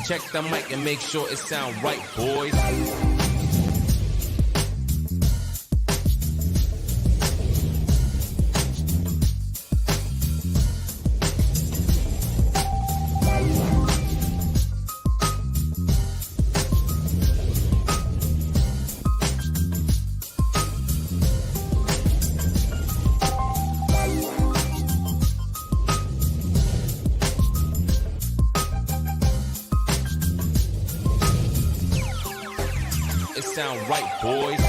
Check the mic and make sure it sound right, boys. Sound right, boys.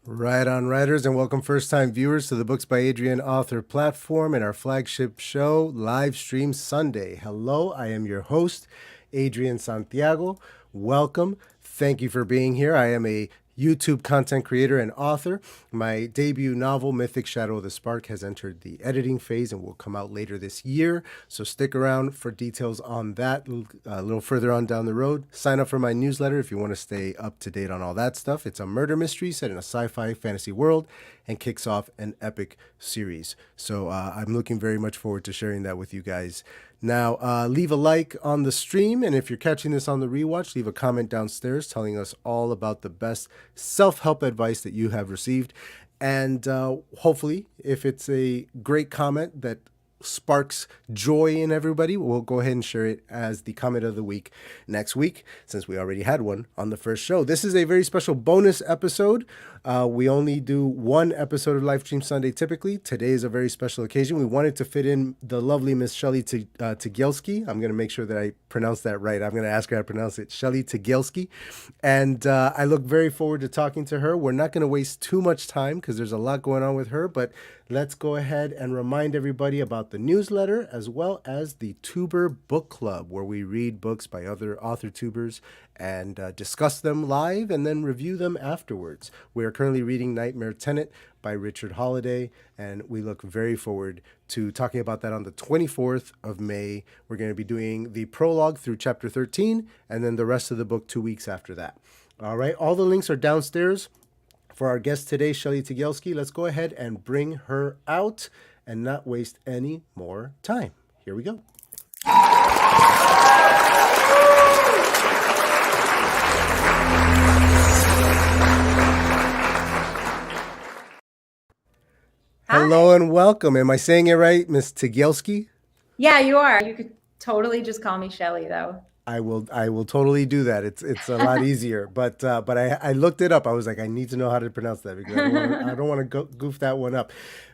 Right on, writers, and welcome first-time viewers to the Books by Adrian author platform and our flagship show, Livestream Sunday. Hello, I am your host, Adrian Santiago. Welcome. Thank you for being here. I am a YouTube content creator and author. My debut novel, Mythic Shadow of the Spark, has entered the editing phase and will come out later this year. So stick around for details on that a little further on down the road. Sign up for my newsletter if you want to stay up to date on all that stuff. It's a murder mystery set in a sci-fi fantasy world and kicks off an epic series. So I'm looking very much forward to sharing that with you guys. Now, leave a like on the stream, and if you're catching this on the rewatch, leave a comment downstairs telling us all about the best self-help advice that you have received. And hopefully, if it's a great comment that sparks joy in everybody, we'll go ahead and share it as the comment of the week next week, since we already had one on the first show. This is a very special bonus episode. We only do one episode of Livestream Sunday typically. Today is a very special occasion. We wanted to fit in the lovely Ms Shelly Tygielski. I'm going to make sure that I pronounce that right. I'm going to ask her how to pronounce it. Shelly Tygielski. And I look very forward to talking to her. We're not going to waste too much time because there's a lot going on with her, but let's go ahead and remind everybody about the newsletter as well as the Tuber Book Club, where we read books by other author tubers and discuss them live and then review them afterwards. We are currently reading Nightmare Tenant by Richard Holiday, and we look very forward to talking about that on the 24th of May. We're going to be doing the prologue through chapter 13 and then the rest of the book 2 weeks after that. All right, all the links are downstairs. For our guest today, Shelly Tygielski, let's go ahead and bring her out and not waste any more time. Here we go. Hello and welcome. Am I saying it right, Ms Tygielski? Yeah, you are. You could totally just call me Shelly, though. I will totally do that. It's a lot easier. But I looked it up. I was like, I need to know how to pronounce that because I don't want to goof that one up.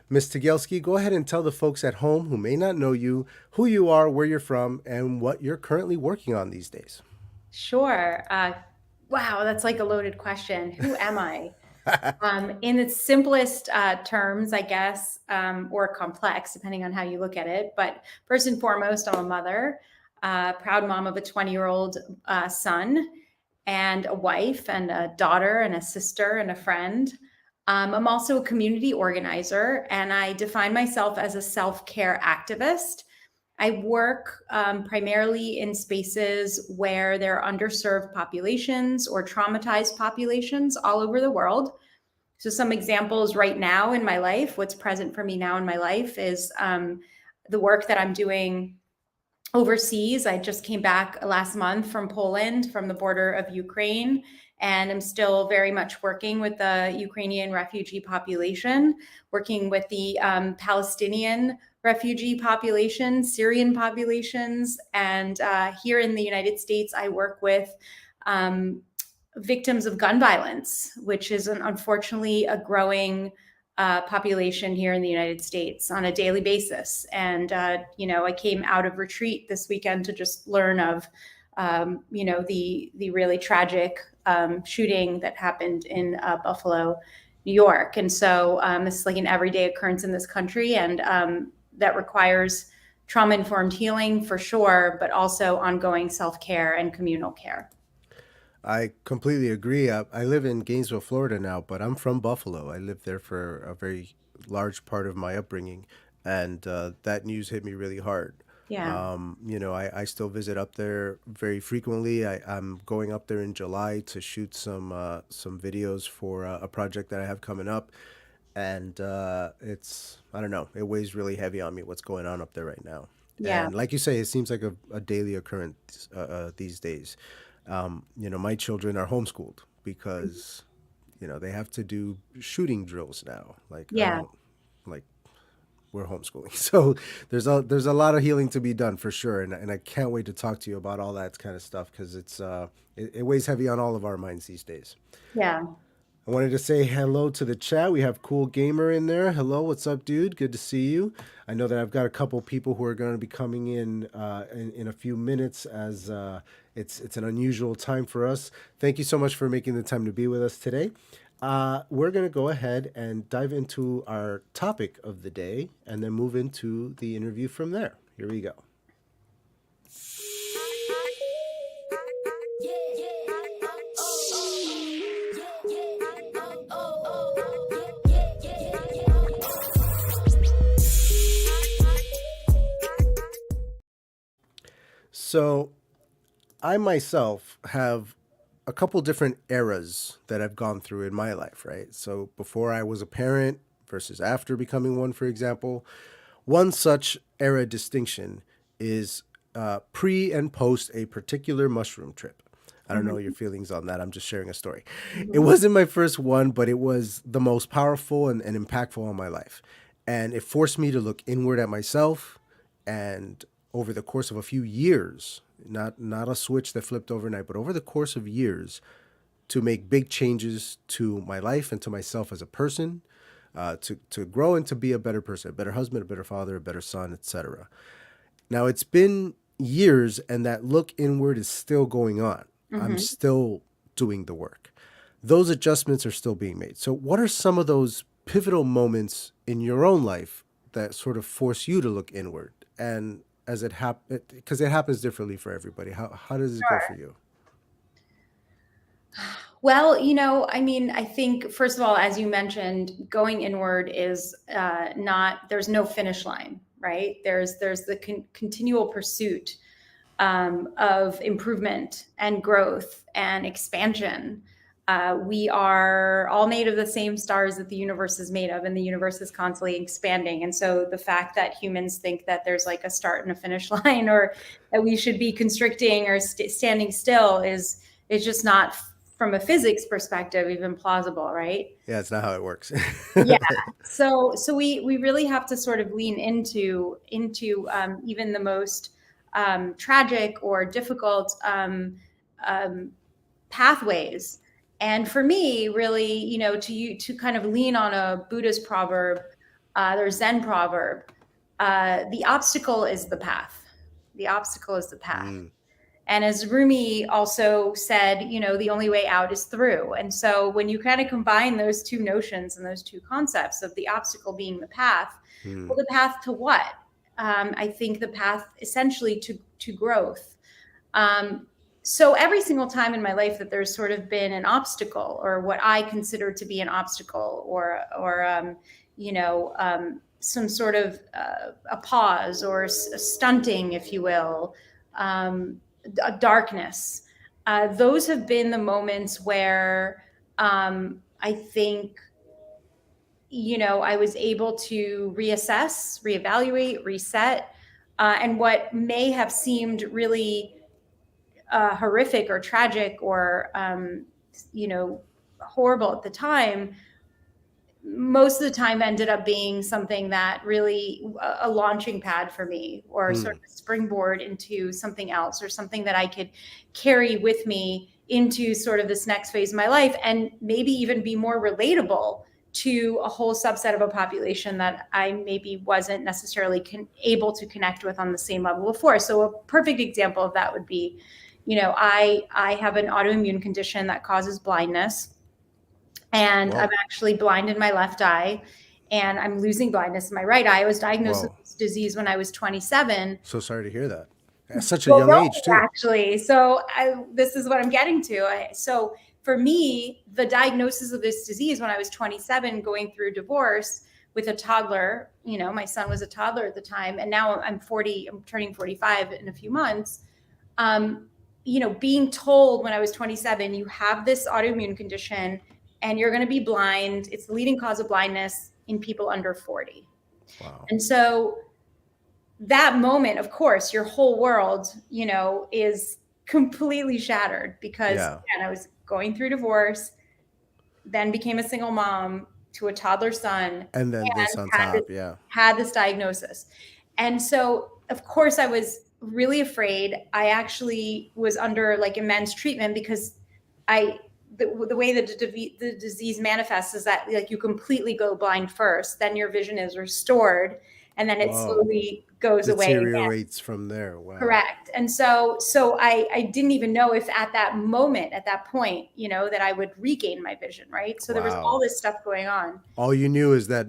Ms Tygielski, go ahead and tell the folks at home who may not know you, who you are, where you're from, and what you're currently working on these days. Sure. Wow, that's like a loaded question. Who am I? In its simplest terms, I guess, or complex, depending on how you look at it. But first and foremost, I'm a mother, proud mom of a 20-year-old son and a wife and a daughter and a sister and a friend. I'm also a community organizer, and I define myself as a self-care activist. I work primarily in spaces where there are underserved populations or traumatized populations all over the world. So some examples right now in my life, what's present for me now in my life is the work that I'm doing overseas. I just came back last month from Poland, from the border of Ukraine, and I'm still very much working with the Ukrainian refugee population, working with the Palestinian refugee population, Syrian populations. And here in the United States, I work with victims of gun violence, which is unfortunately a growing population here in the United States on a daily basis. And, I came out of retreat this weekend to just learn of, the really tragic shooting that happened in Buffalo, New York. And so this is like an everyday occurrence in this country, and that requires trauma-informed healing for sure, but also ongoing self-care and communal care. I completely agree. I live in Gainesville, Florida now, but I'm from Buffalo. I lived there for a very large part of my upbringing, and that news hit me really hard. Yeah. I still visit up there very frequently. I'm going up there in July to shoot some videos for a project that I have coming up, and I don't know, it weighs really heavy on me what's going on up there right now. Yeah. And like you say, it seems like a daily occurrence these days. My children are homeschooled because they have to do shooting drills now. Like I Yeah. don't like we're homeschooling. So there's a lot of healing to be done for sure, and I can't wait to talk to you about all that kind of stuff because it weighs heavy on all of our minds these days. Yeah. I wanted to say hello to the chat. We have Cool Gamer in there. Hello, what's up, dude? Good to see you. I know that I've got a couple people who are going to be coming in a few minutes as it's an unusual time for us. Thank you so much for making the time to be with us today. We're going to go ahead and dive into our topic of the day and then move into the interview from there. Here we go. So, I myself have a couple different eras that I've gone through in my life, right? So, before I was a parent versus after becoming one, for example, one such era distinction is pre and post a particular mushroom trip. I don't know your Mhm. feelings on that. I'm just sharing a story. It Mhm. wasn't my first one, but it was the most powerful and impactful on my life. And it forced me to look inward at myself. And over the course of a few years, not a switch that flipped overnight, but over the course of years, to make big changes to my life and to myself as a person, to grow and to be a better person, a better husband, a better father, a better son, etc. Now it's been years, and that look inward is still going on. I'm Mhm. still doing the work. Those adjustments are still being made. So, what are some of those pivotal moments in your own life that sort of force you to look inward? And as it happens, because it happens differently for everybody, how does it go for you? Well, I mean, I think first of all, as you mentioned, going inward is not. There's no finish line, right? There's the continual pursuit of improvement and growth and expansion. We are all made of the same stars that the universe is made of, and the universe is constantly expanding. And so the fact that humans think that there's like a start and a finish line, or that we should be constricting or standing still, is just not, from a physics perspective, even plausible, right? Yeah, it's not how it works. Yeah. So we really have to sort of lean into even the most tragic or difficult pathways. And for me, really, to kind of lean on a Buddhist proverb, or Zen proverb, the obstacle is the path. The obstacle is the path. Mm, And as Rumi also said, the only way out is through. And so when you kind of combine those two notions and those two concepts of the obstacle being the path, mm, well, the path to what? I think the path essentially to growth. Um, so every single time in my life that there's sort of been an obstacle, or what I consider to be an obstacle, or some sort of a pause, or a stunting, if you will, a darkness. Those have been the moments where I think, I was able to reassess, reevaluate, reset. And what may have seemed really horrific or tragic or, horrible at the time, most of the time ended up being something that really a launching pad for me, or sort mm. of a springboard into something else, or something that I could carry with me into sort of this next phase of my life, and maybe even be more relatable to a whole subset of a population that I maybe wasn't necessarily able to connect with on the same level before. So a perfect example of that would be, I have an autoimmune condition that causes blindness, and I'm Whoa, actually blind in my left eye, and I'm losing blindness in my right eye. I was diagnosed with whoa. this disease when I was 27. So sorry to hear that. At such a Well, young no, age, too. actually. This is what I'm getting to. So for me, the diagnosis of this disease when I was 27, going through divorce, with a toddler. My son was a toddler at the time, and now I'm 40. I'm turning 45 in a few months. Being told when I was 27, you have this autoimmune condition and you're going to be blind. It's the leading cause of blindness in people under 40. Wow. And so that moment, of course, your whole world, is completely shattered because again, I was going through divorce, then became a single mom to a toddler son. And then this on top, had this diagnosis. And so, of course, I was really afraid. I actually was under like immense treatment because the way that the disease manifests is that like you completely go blind first, then your vision is restored, and then it slowly goes away. Deteriorates from there. Wow. Correct. And so I didn't even know if at that moment, at that point, that I would regain my vision, right? So there was all this stuff going on. All you knew is that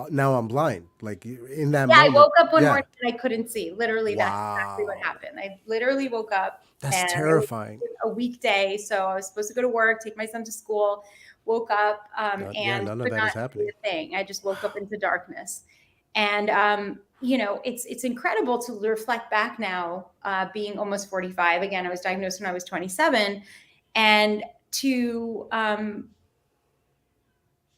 now I'm blind. Like in that moment. I woke up one morning and I couldn't see. Literally, that's exactly what happened. I literally woke up. That's terrifying. A weekday, so I was supposed to go to work, take my son to school. Woke up, and none of that is happening. I just woke up into darkness, and it's incredible to reflect back now, being almost 45. Again, I was diagnosed when I was 27, and to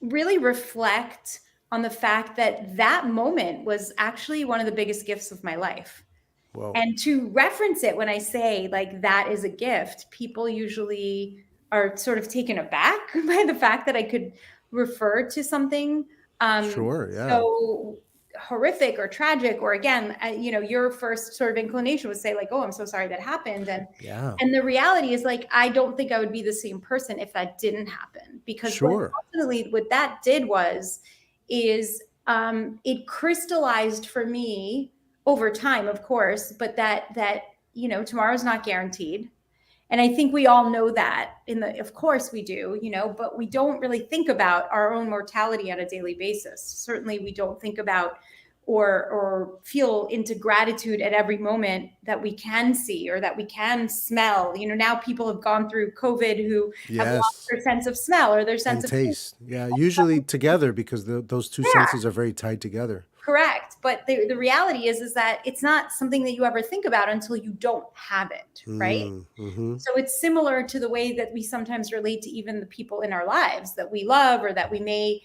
really reflect on the fact that moment was actually one of the biggest gifts of my life. Whoa. And to reference it when I say like that is a gift, people usually are sort of taken aback by the fact that I could refer to something so horrific or tragic, or again, your first sort of inclination would say like, oh, I'm so sorry that happened. And the reality is like, I don't think I would be the same person if that didn't happen, because ultimately what that did is it crystallized for me over time, of course, but that tomorrow's not guaranteed. And I think we all know that of course we do, but we don't really think about our own mortality on a daily basis. Certainly we don't think about or feel into gratitude at every moment that we can see or that we can smell. Now people have gone through COVID who have lost their sense of smell or their sense of taste. Yeah, usually together because those two senses are very tied together. Correct. But the reality is that it's not something that you ever think about until you don't have it, right? Mm-hmm. So it's similar to the way that we sometimes relate to even the people in our lives that we love or that we may,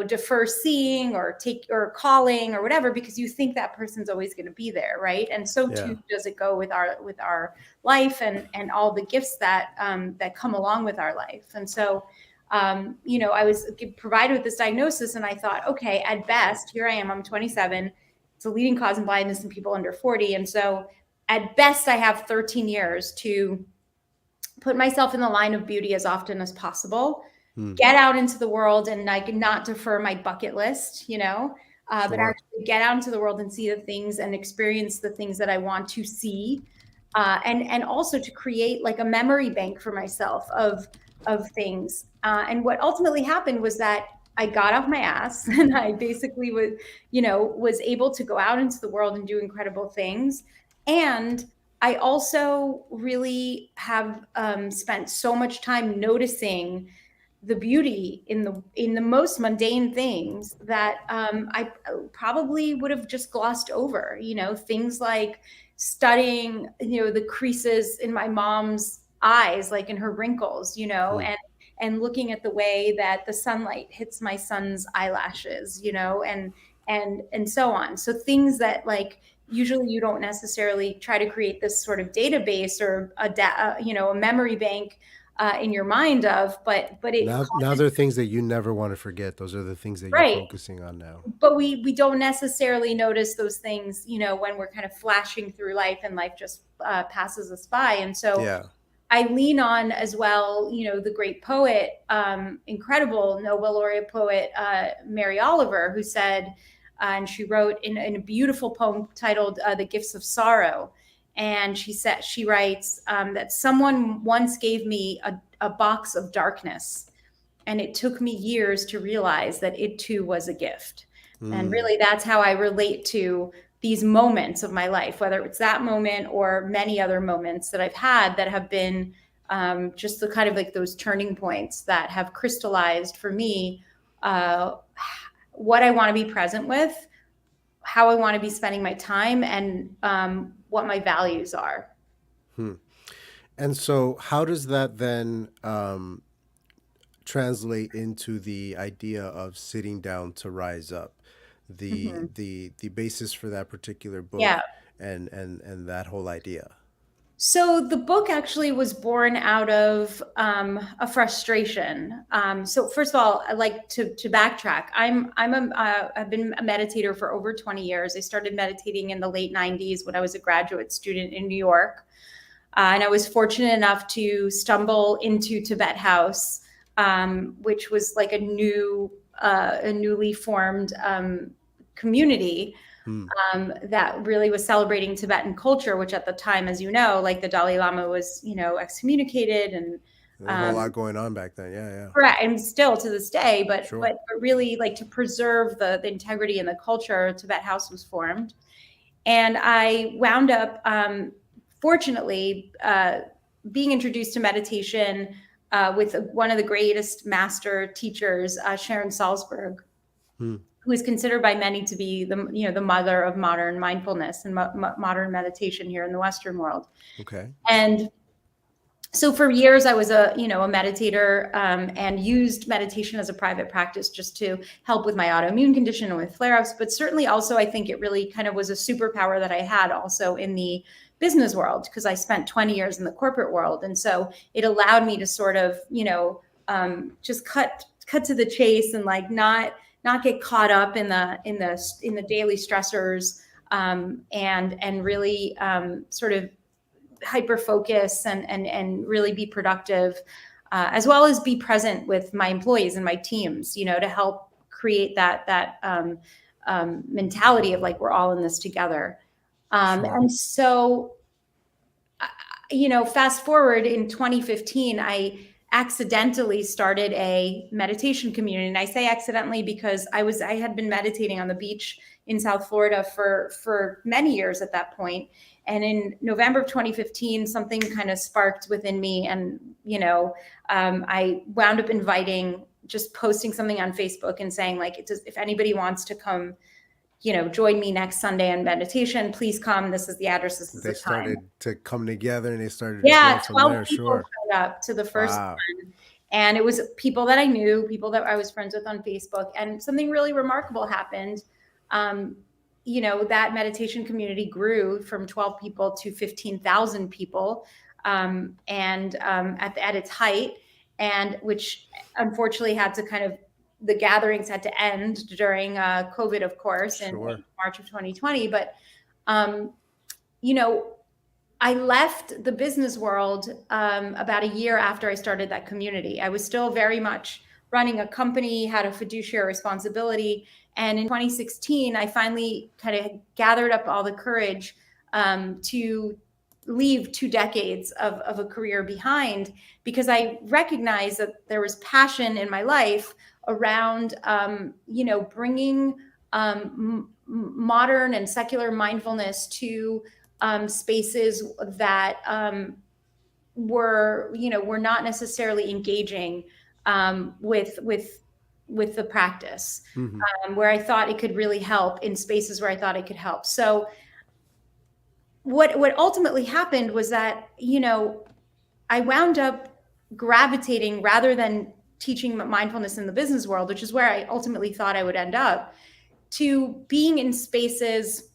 defer seeing or calling or whatever, because you think that person's always going to be there, right? And so too does it go with our life and all the gifts that come along with our life. And so I was provided with this diagnosis and I thought, okay, at best, here I am, I'm 27. It's a leading cause of blindness in people under 40. And so at best, I have 13 years to put myself in the line of beauty as often as possible, get out into the world and not defer my bucket list, but actually get out into the world and see the things and experience the things that I want to see. And also to create like a memory bank for myself of things. And what ultimately happened was that I got off my ass and I basically was able to go out into the world and do incredible things. And I also really have spent so much time noticing the beauty in the most mundane things that I probably would have just glossed over, things like studying, the creases in my mom's eyes, like in her wrinkles, and looking at the way that the sunlight hits my son's eyelashes, and so on. So things that like usually you don't necessarily try to create this sort of database or a memory bank in your mind of, but now there are things that you never want to forget. Those are the things that you're focusing on now. But we don't necessarily notice those things, when we're kind of flashing through life and life just passes us by. And so I lean on as well, the great poet, incredible Nobel laureate poet, Mary Oliver, who said, and she wrote in a beautiful poem titled "The Gifts of Sorrow." And she writes that someone once gave me a box of darkness, and it took me years to realize that it too was a gift. And really, that's how I relate to these moments of my life, whether it's that moment or many other moments that I've had that have been just the kind of like those turning points that have crystallized for me what I want to be present with, how I want to be spending my time, and what my values are. And so, how does that then translate into the idea of sitting down to rise up, Mhm. the basis for that particular book, Yeah. and that whole idea? So the book actually was born out of a frustration. So first of all, I like to backtrack. I've been a meditator for over 20 years. I started meditating in the late 90s when I was a graduate student in New York. And I was fortunate enough to stumble into Tibet House, which was like a newly formed community Hmm. that really was celebrating Tibetan culture, which at the time, as you know, like the Dalai Lama was, excommunicated and There was a whole lot going on back then. Yeah, yeah. correct, and still to this day, but Sure. but really like to preserve the integrity and the culture, Tibet House was formed. And I wound up, fortunately, being introduced to meditation with one of the greatest master teachers, Sharon Salzberg, Hmm. who is considered by many to be the mother of modern mindfulness and modern meditation here in the Western world. Okay. And so for years I was a meditator, and used meditation as a private practice just to help with my autoimmune condition and with flare-ups, but certainly also I think it really kind of was a superpower that I had also in the business world, because I spent 20 years in the corporate world, and so it allowed me to sort of just cut to the chase and like not get caught up in the daily stressors, and really sort of hyper focus and really be productive, as well as be present with my employees and my teams, to help create that mentality of like we're all in this together. Sure. And so, fast forward in 2015, I accidentally started a meditation community. And I say accidentally because I had been meditating on the beach in South Florida for many years at that point. And in November of 2015, something kind of sparked within me. And, I wound up just posting something on Facebook and saying like, if anybody wants to come, join me next Sunday on meditation, please come. This is the address. This is the They time. started to come together and they started to Yeah, grow from 12 there. people Sure. showed up to the first Wow. one. And it was people that I knew, people that I was friends with on Facebook. And something really remarkable happened. That meditation community grew from 12 people to 15,000 people, and at its height, and which unfortunately had to the gatherings had to end during COVID, of course, in Sure. March of 2020. But, you know, I left the business world about a year after I started that community. I was still very much running a company, had a fiduciary responsibility. And in 2016, I finally kind of gathered up all the courage to leave 2 decades of a career behind, because I recognized that there was passion in my life around, bringing modern and secular mindfulness to spaces that were not necessarily engaging with the practice, where I thought it could really help, in spaces where I thought it could help. So what ultimately happened was that, I wound up gravitating, rather than teaching mindfulness in the business world, which is where I ultimately thought I would end up, to being in spaces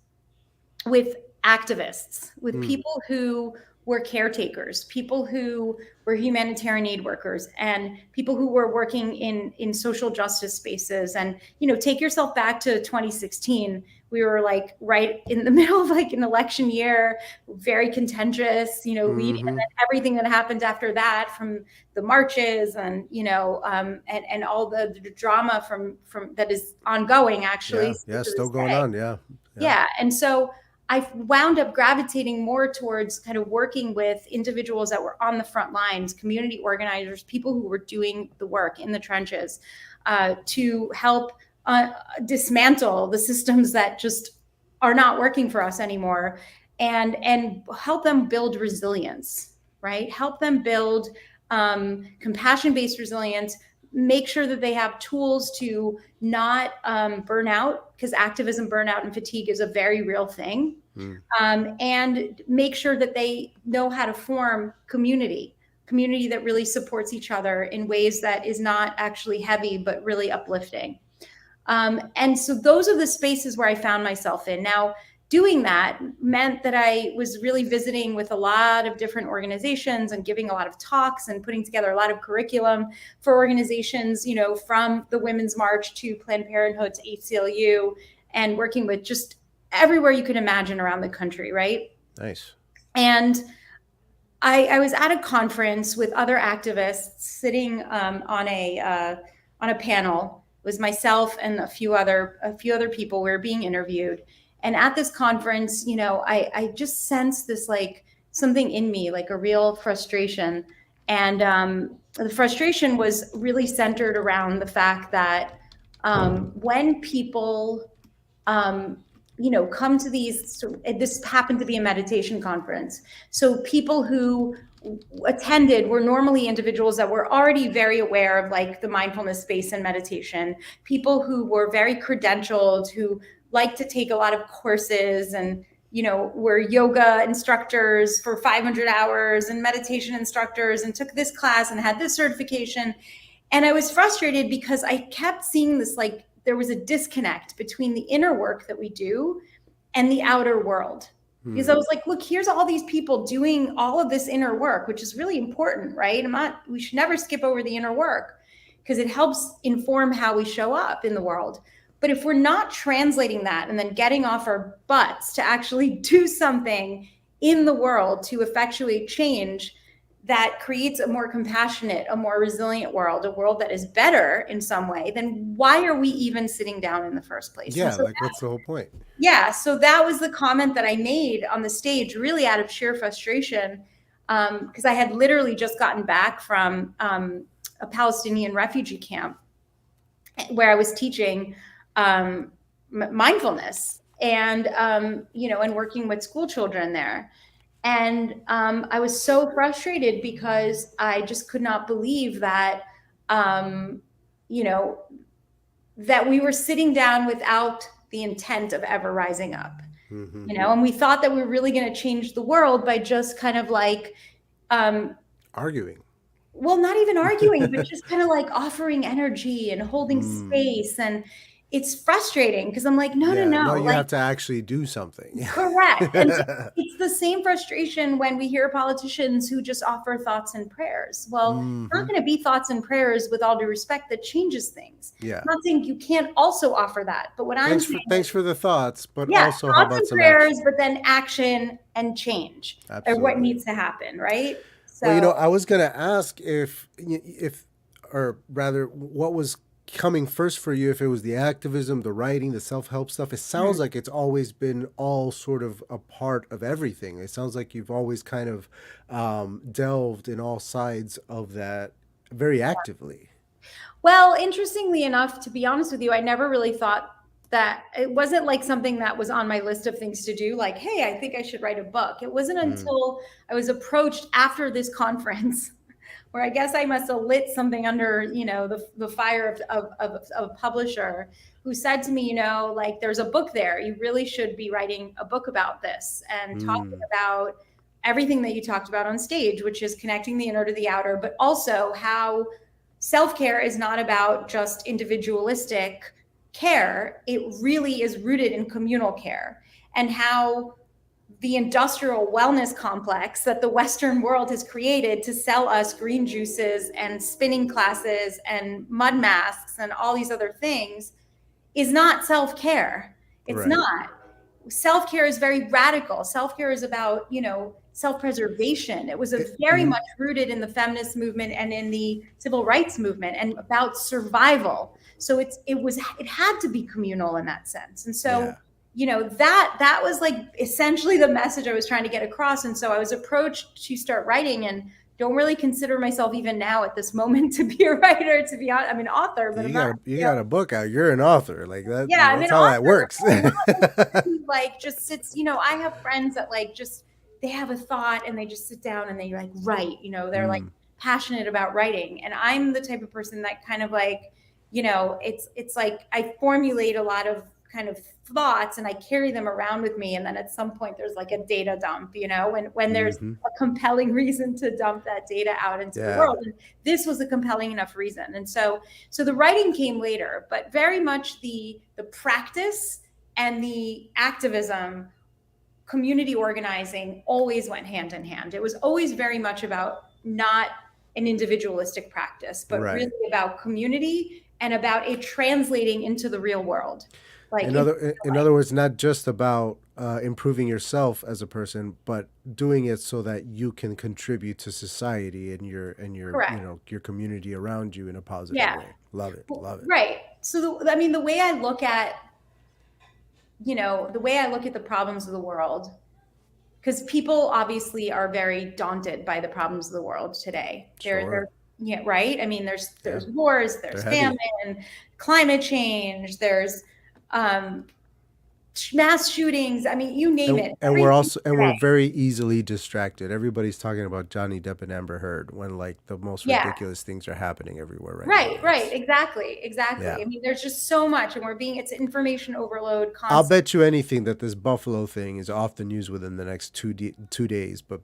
with activists, with people who were caretakers, people who were humanitarian aid workers, and people who were working in social justice spaces. And, take yourself back to 2016. We were like right in the middle of like an election year, very contentious, leading, and then everything that happened after that, from the marches and, and all the drama from that is ongoing, actually. Yeah, to still this going day. on. Yeah. Yeah. And so I wound up gravitating more towards kind of working with individuals that were on the front lines, community organizers, people who were doing the work in the trenches, to help dismantle the systems that just are not working for us anymore, and help them build resilience, right? Help them build compassion-based resilience, make sure that they have tools to not burn out, because activism burnout and fatigue is a very real thing. And make sure that they know how to form community that really supports each other in ways that is not actually heavy, but really uplifting. And so those are the spaces where I found myself in. Now, doing that meant that I was really visiting with a lot of different organizations and giving a lot of talks and putting together a lot of curriculum for organizations, you know, from the Women's March to Planned Parenthood to ACLU, and working with just everywhere you could imagine around the country, right? Nice. And I was at a conference with other activists sitting on a panel. It was myself and a few other people. We were being interviewed. And at this conference, you know, I just sensed this, like, something in me, like a real frustration. And the frustration was really centered around the fact that when people, you know, come to these, this happened to be a meditation conference. So people who attended were normally individuals that were already very aware of, like, the mindfulness space and meditation, people who were very credentialed, who like to take a lot of courses, and, you know, were yoga instructors for 500 hours and meditation instructors and took this class and had this certification. And I was frustrated because I kept seeing this, like, there was a disconnect between the inner work that we do and the outer world. Because I was like, look, here's all these people doing all of this inner work, which is really important, right? We should never skip over the inner work, because it helps inform how we show up in the world. But if we're not translating that and then getting off our butts to actually do something in the world to effectuate change that creates a more compassionate, a more resilient world, a world that is better in some way, then why are we even sitting down in the first place? Yeah, so what's the whole point? Yeah, so that was the comment that I made on the stage, really out of sheer frustration, because I had literally just gotten back from a Palestinian refugee camp where I was teaching mindfulness and, you know, and working with school children there. And I was so frustrated because I just could not believe that, you know, that we were sitting down without the intent of ever rising up, you know, and we thought that we were really going to change the world by just kind of like arguing. Well, not even arguing, but just kind of like offering energy and holding space. And it's frustrating because I'm like, no, you like, have to actually do something. Correct. And it's the same frustration when we hear politicians who just offer thoughts and prayers. Well, it's not going to be thoughts and prayers, with all due respect, that changes things. Yeah. I'm not saying you can't also offer that, but what I'm saying, thanks for the thoughts, but yeah, also thoughts how about and some prayers, action? but then action and change are what needs to happen, right? So, well, you know, I was going to ask or rather, what was coming first for you, if it was the activism, the writing, the self-help stuff. It sounds like it's always been all sort of a part of everything. It sounds like you've always kind of delved in all sides of that very actively. Well, interestingly enough, to be honest with you, I never really thought that it wasn't like something that was on my list of things to do. Like, hey, I think I should write a book. It wasn't until I was approached after this conference where I guess I must have lit something under, you know, the fire of a publisher who said to me, you know, like, there's a book there. You really should be writing a book about this and talking about everything that you talked about on stage, which is connecting the inner to the outer, but also how self-care is not about just individualistic care. It really is rooted in communal care, and how the industrial wellness complex that the Western world has created to sell us green juices and spinning classes and mud masks and all these other things is not self-care. It's not. Self-care is very radical. Self-care is about, you know, self-preservation. It was very much rooted in the feminist movement and in the civil rights movement, and about survival. So it had to be communal in that sense. And so, you know, that was like essentially the message I was trying to get across. And so I was approached to start writing, and don't really consider myself even now at this moment to be a writer, to be honest. I'm an author, but you got a book out. You're an author. Like that. Yeah, that's how that works. Like, just sits, you know, I have friends that like just, they have a thought and they just sit down and they like write, you know, they're like passionate about writing. And I'm the type of person that kind of like, it's like I formulate a lot of kind of thoughts and I carry them around with me. And then at some point there's like a data dump, when there's a compelling reason to dump that data out into the world. And this was a compelling enough reason. And so the writing came later, but very much the practice and the activism, community organizing always went hand in hand. It was always very much about not an individualistic practice, but really about community and about it translating into the real world. Like in other words, not just about improving yourself as a person, but doing it so that you can contribute to society and your your community around you in a positive way. Love it. Right. So the way I look at the problems of the world, because people obviously are very daunted by the problems of the world today. They're right. I mean, there's wars, there's famine, climate change, there's mass shootings. I mean, you name it. And we're very easily distracted. Everybody's talking about Johnny Depp and Amber Heard when like the most ridiculous things are happening everywhere now. Right. Exactly. Yeah. I mean, there's just so much, and it's information overload. Constantly. I'll bet you anything that this Buffalo thing is off the news within the next 2 days, but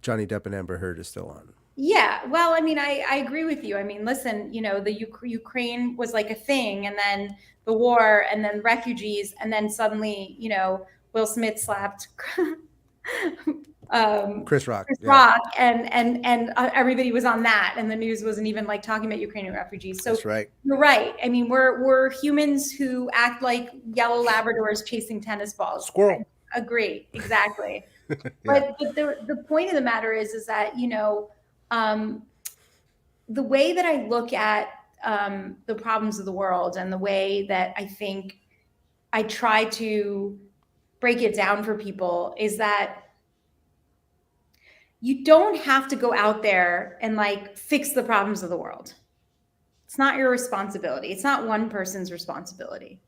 Johnny Depp and Amber Heard is still on. Yeah, well, I mean, I agree with you. I mean, listen, the Ukraine was like a thing, and then the war, and then refugees, and then suddenly, Will Smith slapped Chris Rock, and everybody was on that, and the news wasn't even like talking about Ukrainian refugees. So that's right. You're right. I mean, we're humans who act like yellow Labradors chasing tennis balls. Squirrel. I agree, exactly. But the point of the matter is that the way that I look at the problems of the world, and the way that I think I try to break it down for people, is that you don't have to go out there and like fix the problems of the world. It's not your responsibility. It's not one person's responsibility.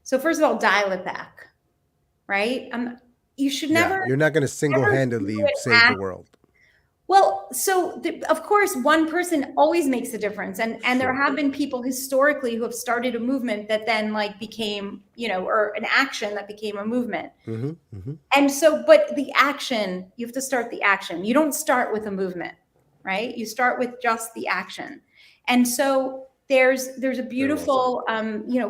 So first of all, dial it back, right? You should never. You're not going to single-handedly save the world. Well, so of course, one person always makes a difference. And there have been people historically who have started a movement that then like became, or an action that became a movement. And so, but the action, you have to start the action. You don't start with a movement, right? You start with just the action. And so there's a beautiful,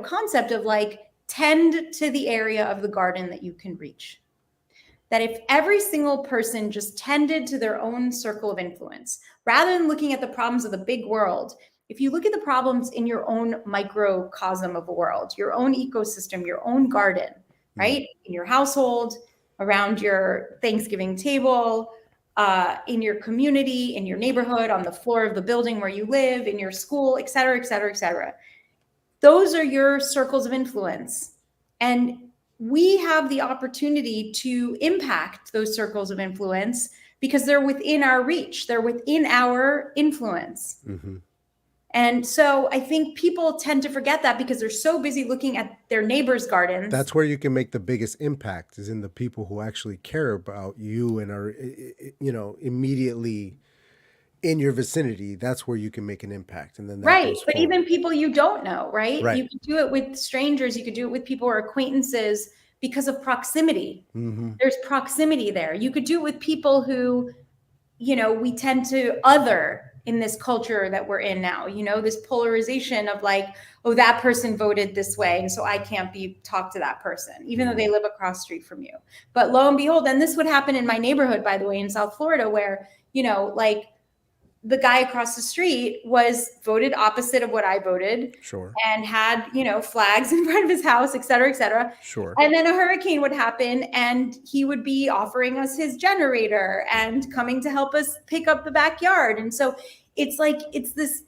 concept of like, tend to the area of the garden that you can reach. That if every single person just tended to their own circle of influence, rather than looking at the problems of the big world, if you look at the problems in your own microcosm of a world, your own ecosystem, your own garden, right? In your household, around your Thanksgiving table, in your community, in your neighborhood, on the floor of the building where you live, in your school, et cetera, et cetera, et cetera. Those are your circles of influence. And we have the opportunity to impact those circles of influence because they're within our reach. They're within our influence. And so I think people tend to forget that because they're so busy looking at their neighbors' gardens. That's where you can make the biggest impact, is in the people who actually care about you and are, immediately in your vicinity. That's where you can make an impact. And then that right. But even people you don't know, right? You can do it with strangers. You could do it with people or acquaintances because of proximity. There's proximity there. You could do it with people who, we tend to other in this culture that we're in now, this polarization of like, oh, that person voted this way, and so I can't talk to that person, even though they live across the street from you. But lo and behold, and this would happen in my neighborhood, by the way, in South Florida, where, like, the guy across the street was voted opposite of what I voted. And had, flags in front of his house, et cetera, et cetera. And then a hurricane would happen and he would be offering us his generator and coming to help us pick up the backyard. And so it's like, it's this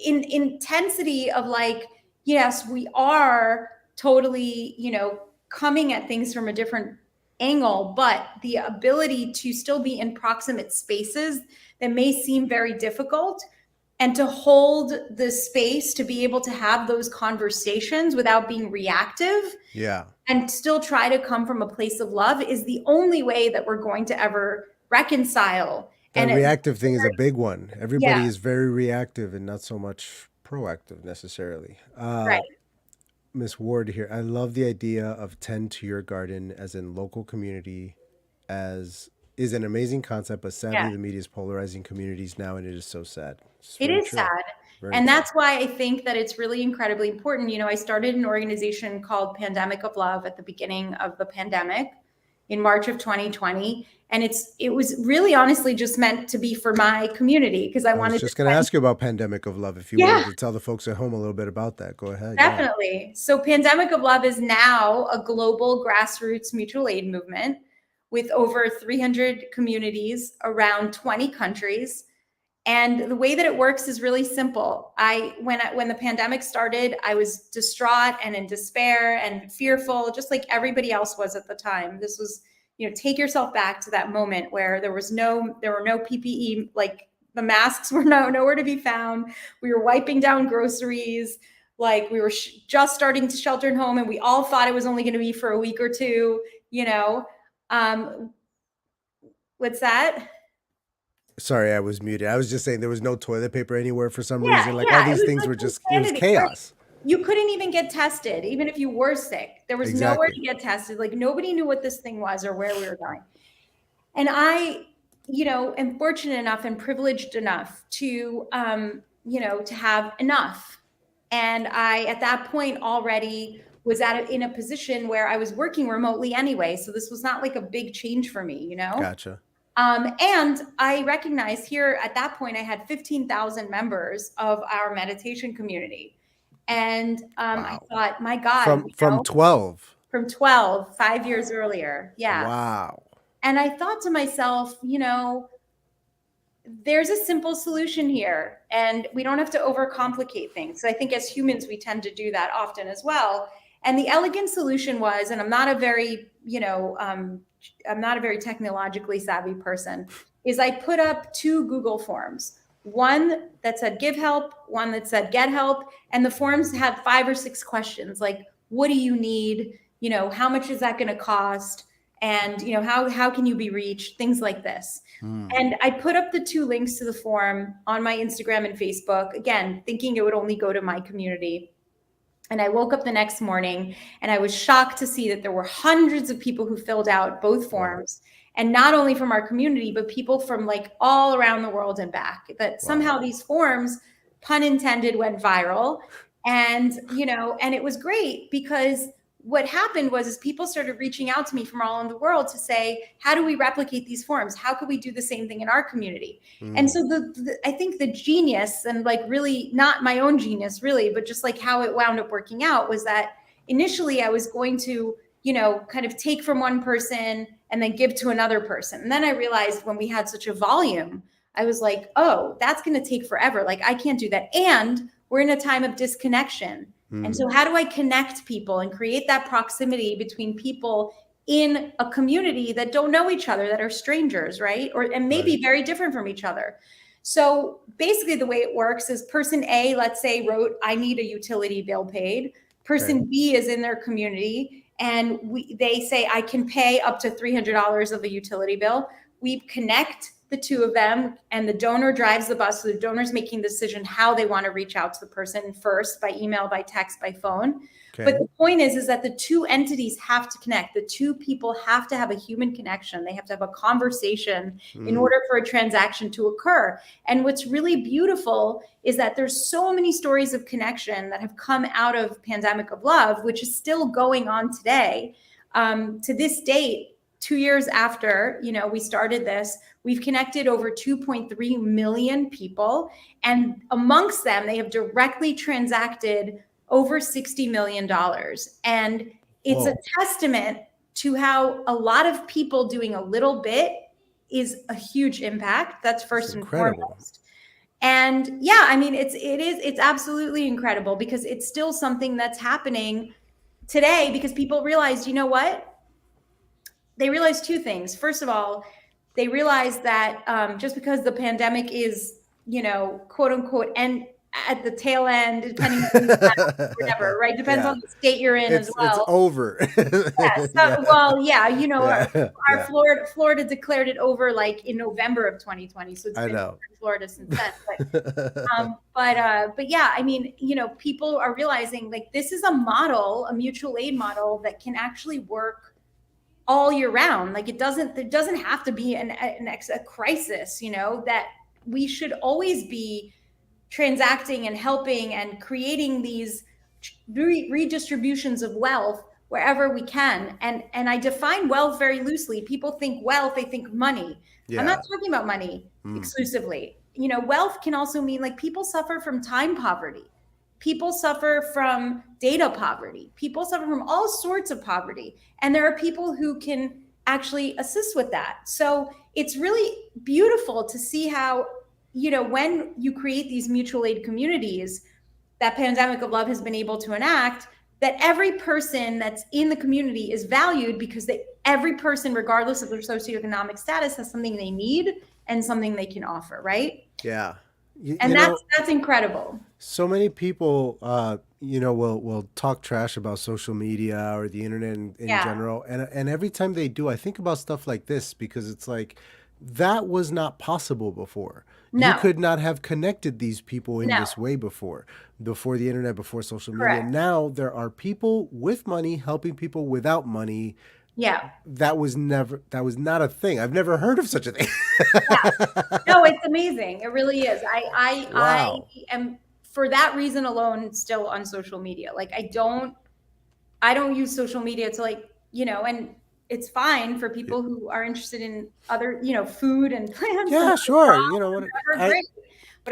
intensity of like, yes, we are totally, coming at things from a different angle, but the ability to still be in proximate spaces that may seem very difficult, and to hold the space to be able to have those conversations without being reactive, and still try to come from a place of love, is the only way that we're going to ever reconcile That And reactive thing is a big one. Everybody yeah, is very reactive and not so much proactive necessarily. right. Miss Ward here, I love the idea of tend to your garden as in local community as is an amazing concept, but Yeah. sadly the media is polarizing communities now and it is so sad. It's It very is true. sad. Very And true. that's why I think that it's really incredibly important. I started an organization called Pandemic of Love at the beginning of the pandemic in March of 2020. And it was really honestly just meant to be for my community because I I was wanted to just going to spend, ask you about Pandemic of Love. If you yeah, wanted to tell the folks at home a little bit about that, go ahead. Yeah. definitely. So Pandemic of Love is now a global grassroots mutual aid movement with over 300 communities around 20 countries. And the way that it works is really simple. When the pandemic started, I was distraught and in despair and fearful, just like everybody else was at the time. This was, take yourself back to that moment where there were no PPE, like the masks were nowhere to be found. We were wiping down groceries, like we were just starting to shelter at home, and we all thought it was only going to be for a week or two. What's that? Sorry, I was muted. I was just saying there was no toilet paper anywhere for some Yeah, reason. Like all yeah, it these was things like were just, it was insanity, right? chaos. You couldn't even get tested, even if you were sick. There was nowhere Exactly. to get tested. Like nobody knew what this thing was or where we were going. And I, am fortunate enough and privileged enough to, to have enough. And I, at that point already was in a position where I was working remotely anyway. So this was not like a big change for me, Gotcha. And I recognized here at that point, I had 15,000 members of our meditation community. And I Wow. thought, my God, From 12. from 12, 5 years earlier. Yeah. Wow. And I thought to myself, there's a simple solution here and we don't have to overcomplicate things. So I think as humans, we tend to do that often as well. And the elegant solution was, and I'm not a very technologically savvy person, is I put up 2 Google forms, one that said give help, one that said get help. And the forms had 5 or 6 questions like, what do you need? How much is that going to cost? And, how can you be reached? Things like this. And I put up the 2 links to the form on my Instagram and Facebook, again, thinking it would only go to my community. And I woke up the next morning and I was shocked to see that there were hundreds of people who filled out both forms. And not only from our community, but people from like all around the world and back. That somehow these forms, pun intended, went viral. And, and it was great because what happened was people started reaching out to me from all over the world to say, how do we replicate these forms? How could we do the same thing in our community? And so I think the genius, and like really not my own genius really, but just like how it wound up working out, was that initially I was going to, kind of take from one person and then give to another person. And then I realized when we had such a volume, I was like, oh, that's going to take forever. Like I can't do that. And we're in a time of disconnection. And so how do I connect people and create that proximity between people in a community that don't know each other, that are strangers, right? And maybe very different from each other. So basically the way it works is person A, let's say, wrote, I need a utility bill paid. Person B is in their community and they say, I can pay up to $300 of a utility bill. We connect the 2 of them and the donor drives the bus. So the donor's making the decision how they want to reach out to the person first, by email, by text, by phone. But the point is that the 2 entities have to connect. The 2 people have to have a human connection. They have to have a conversation in order for a transaction to occur. And what's really beautiful is that there's so many stories of connection that have come out of Pandemic of Love, which is still going on today. To this date, 2 years after, we started this, we've connected over 2.3 million people. And amongst them, they have directly transacted over $60 million. And it's a testament to how a lot of people doing a little bit is a huge impact. That's first and foremost. And yeah, I mean, it's absolutely incredible because it's still something that's happening today because people realize, you know what? They realized 2 things. First of all, they realized that just because the pandemic is, quote unquote, and at the tail end, depending on whatever, right? Depends on the state you're in as well. It's over. Yeah. So, well, yeah, you know, our Florida declared it over like in November of 2020. So it's been over in Florida since then. But yeah, I mean, you know, people are realizing like this is a model, a mutual aid model that can actually work all year round. Like it doesn't have to be a crisis, you know, that we should always be transacting and helping and creating these redistributions of wealth wherever we can. And I define wealth very loosely. People think wealth, they think money. I'm not talking about money exclusively. You know, wealth can also mean like people suffer from time poverty. People suffer from data poverty. People suffer from all sorts of poverty. And there are people who can actually assist with that. So it's really beautiful to see how, you know, when you create these mutual aid communities that Pandemic of Love has been able to enact, that every person that's in the community is valued because every person, regardless of their socioeconomic status, has something they need and something they can offer, right? Yeah. And that's incredible. So many people, you know, will talk trash about social media or the internet in general. And every time they do, I think about stuff like this because it's like, that was not possible before. No. You could not have connected these people in this way before the internet, before social media. Correct. Now there are people with money helping people without money. Yeah. That was not a thing. I've never heard of such a thing. No, it's amazing. It really is. I am, for that reason alone, still on social media. Like I don't use social media to like, you know, and it's fine for people who are interested in other, you know, food and plants. Yeah, sure. You know what? I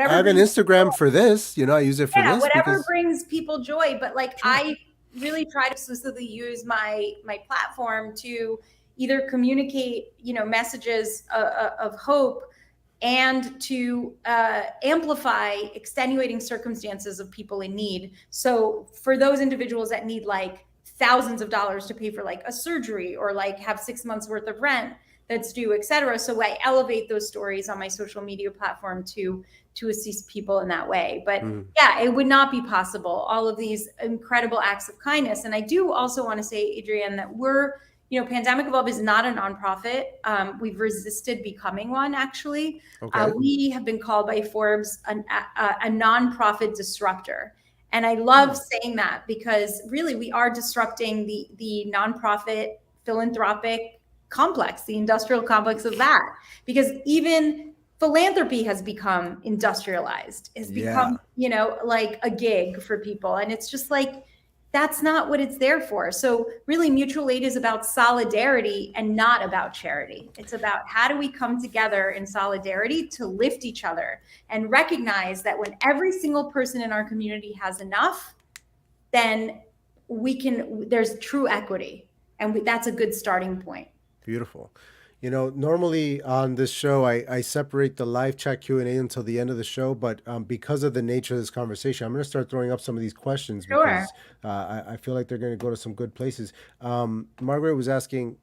have an Instagram for this. You know, I use it for this. Whatever brings people joy. But like, I really try to exclusively use my platform to either communicate, you know, messages of hope and to amplify extenuating circumstances of people in need. So for those individuals that need like thousands of dollars to pay for like a surgery or like have 6 months worth of rent that's due, et cetera. So I elevate those stories on my social media platform to assist people in that way. But yeah, it would not be possible, all of these incredible acts of kindness. And I do also want to say, Adrienne, that you know, Pandemic of Love is not a nonprofit. We've resisted becoming one, actually. Okay. We have been called by Forbes a nonprofit disruptor. And I love saying that because really we are disrupting the nonprofit philanthropic complex, the industrial complex of that. Because even philanthropy has become industrialized, has become, you know, like a gig for people. And it's just like, that's not what it's there for. So really mutual aid is about solidarity and not about charity. It's about how do we come together in solidarity to lift each other and recognize that when every single person in our community has enough, then there's true equity. And that's a good starting point. Beautiful. You know, normally on this show, I separate the live chat Q&A until the end of the show. But because of the nature of this conversation, I'm going to start throwing up some of these questions because I feel like they're going to go to some good places. Margaret was asking,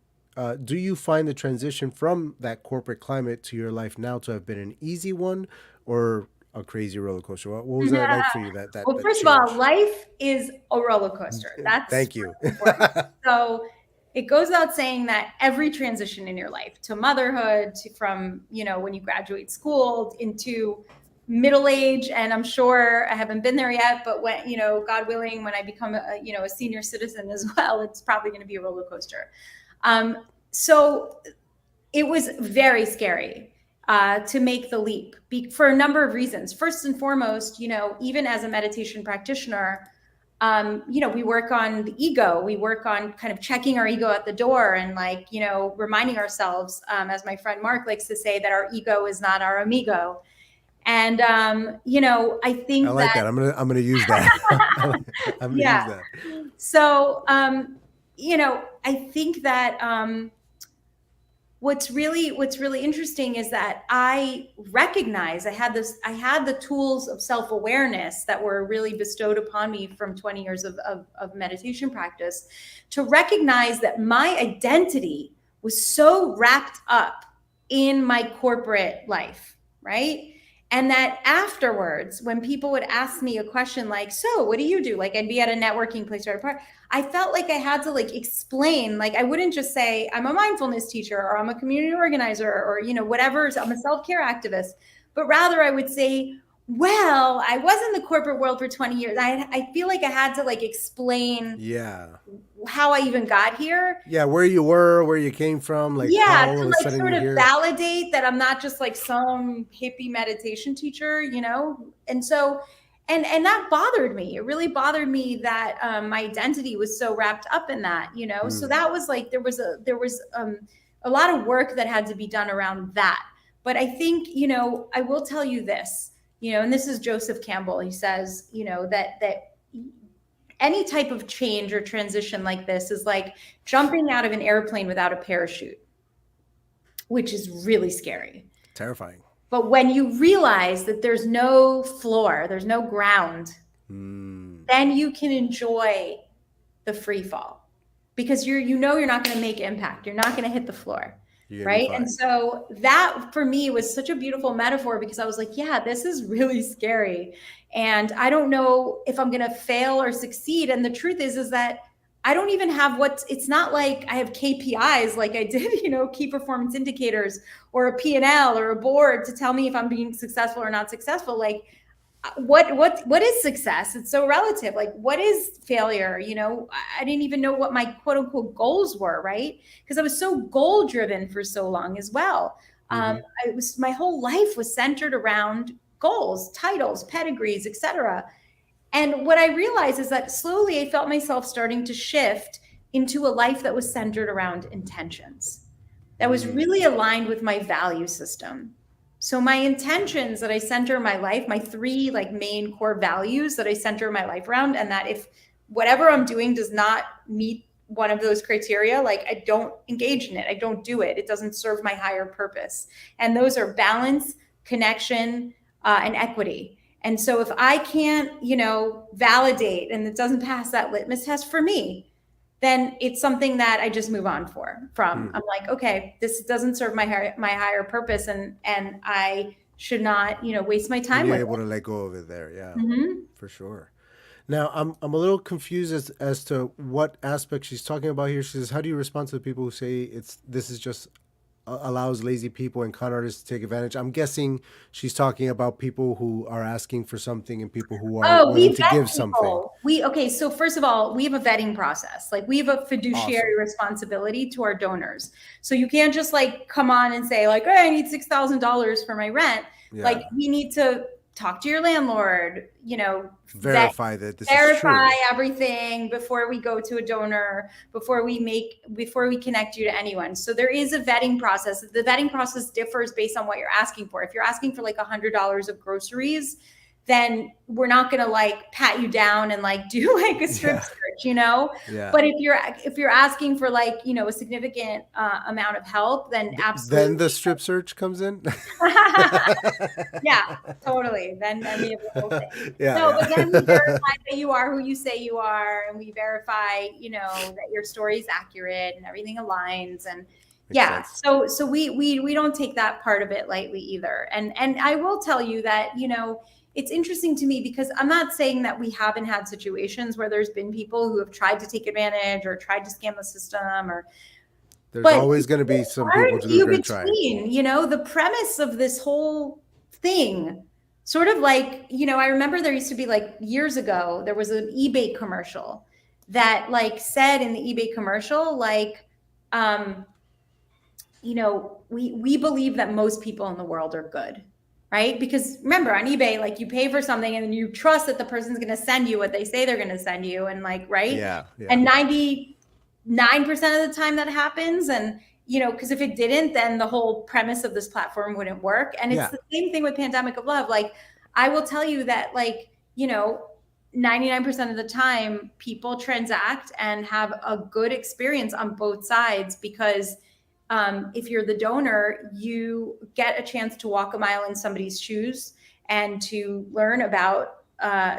do you find the transition from that corporate climate to your life now to have been an easy one or a crazy roller coaster? What was that like for you? Well, first of all, life is a roller coaster. That's Thank you. So it goes without saying that every transition in your life, to motherhood, from, you know, when you graduate school into middle age, and I'm sure I haven't been there yet, but when, you know, God willing, when I become a senior citizen as well, it's probably going to be a roller coaster. So it was very scary to make the leap for a number of reasons. First and foremost, you know, even as a meditation practitioner, you know, we work on the ego. We work on kind of checking our ego at the door and like, you know, reminding ourselves, as my friend Mark likes to say, that our ego is not our amigo. And, you know, I think I like that. I'm going to use that. I'm going to use that. So, you know, I think that, what's really interesting is that I recognize I had the tools of self-awareness that were really bestowed upon me from 20 years of meditation practice to recognize that my identity was so wrapped up in my corporate life, right? And that afterwards, when people would ask me a question like, so what do you do? Like I'd be at a networking place or a party, I felt like I had to like explain, like I wouldn't just say I'm a mindfulness teacher or I'm a community organizer or, you know, whatever, I'm a self-care activist, but rather I would say, well, I was in the corporate world for 20 years. I feel like I had to like explain how I even got here. Yeah, where you were, where you came from, like how all to of a like sudden sort you're of here. validate that I'm not just like some hippie meditation teacher, you know? And so, and that bothered me. It really bothered me that my identity was so wrapped up in that, you know? So that was like, there was a lot of work that had to be done around that. But I think, you know, I will tell you this, you know, and this is Joseph Campbell. He says, you know, that any type of change or transition like this is like jumping out of an airplane without a parachute, which is really scary. Terrifying. But when you realize that there's no floor, there's no ground, then you can enjoy the free fall because you know you're not going to make impact. You're not going to hit the floor. Right. And so that for me was such a beautiful metaphor because I was like, yeah, this is really scary. And I don't know if I'm going to fail or succeed. And the truth is that I don't even have it's not like I have KPIs like I did, you know, key performance indicators or a P&L or a board to tell me if I'm being successful or not successful. Like, what is success? It's so relative. Like, what is failure? You know, I didn't even know what my quote unquote goals were, right? Because I was so goal driven for so long as well. My whole life was centered around goals, titles, pedigrees, etc. And what I realized is that slowly I felt myself starting to shift into a life that was centered around intentions, that was really aligned with my value system. So my intentions that I center my life, my three like main core values that I center my life around, and that if whatever I'm doing does not meet one of those criteria, like I don't engage in it, I don't do it. It doesn't serve my higher purpose. And those are balance, connection, and equity. And so if I can't, you know, validate and it doesn't pass that litmus test for me, then it's something that I just move on from. I'm like, okay, this doesn't serve my higher purpose, and I should not, you know, waste my time. You're able to let go of it there, yeah, for sure. Now, I'm a little confused as to what aspect she's talking about here. She says, how do you respond to the people who say this is just allows lazy people and con artists to take advantage? I'm guessing she's talking about people who are asking for something and people who are willing to give something. Okay, so first of all, we have a vetting process. Like we have a fiduciary responsibility to our donors. So you can't just like come on and say like, oh, I need $6,000 for my rent. Yeah. Like we need to talk to your landlord, you know, verify that this is true. Everything before we go to a donor, before we connect you to anyone. So there is a vetting process. The vetting process differs based on what you're asking for. If you're asking for like $100 of groceries, then we're not going to like pat you down and like do like a strip search, you know? Yeah. But if you're asking for like, you know, a significant amount of help, then absolutely. Then the strip search comes in. Yeah, totally. Then we have the whole thing. But then we verify that you are who you say you are. And we verify, you know, that your story is accurate and everything aligns. And so we don't take that part of it lightly either. And I will tell you that, you know, it's interesting to me because I'm not saying that we haven't had situations where there's been people who have tried to take advantage or tried to scam the system, there's always going to be some people who are going to try. You know, the premise of this whole thing, sort of like, you know, I remember there used to be like years ago, there was an eBay commercial that like said in the eBay commercial, like, you know, we believe that most people in the world are good. Right? Because remember on eBay, like you pay for something and then you trust that the person's going to send you what they say they're going to send you. And like, right. Yeah. And 99% of the time that happens. And, you know, because if it didn't, then the whole premise of this platform wouldn't work. And it's the same thing with Pandemic of Love. Like, I will tell you that, like, you know, 99% of the time people transact and have a good experience on both sides because if you're the donor, you get a chance to walk a mile in somebody's shoes and to learn about,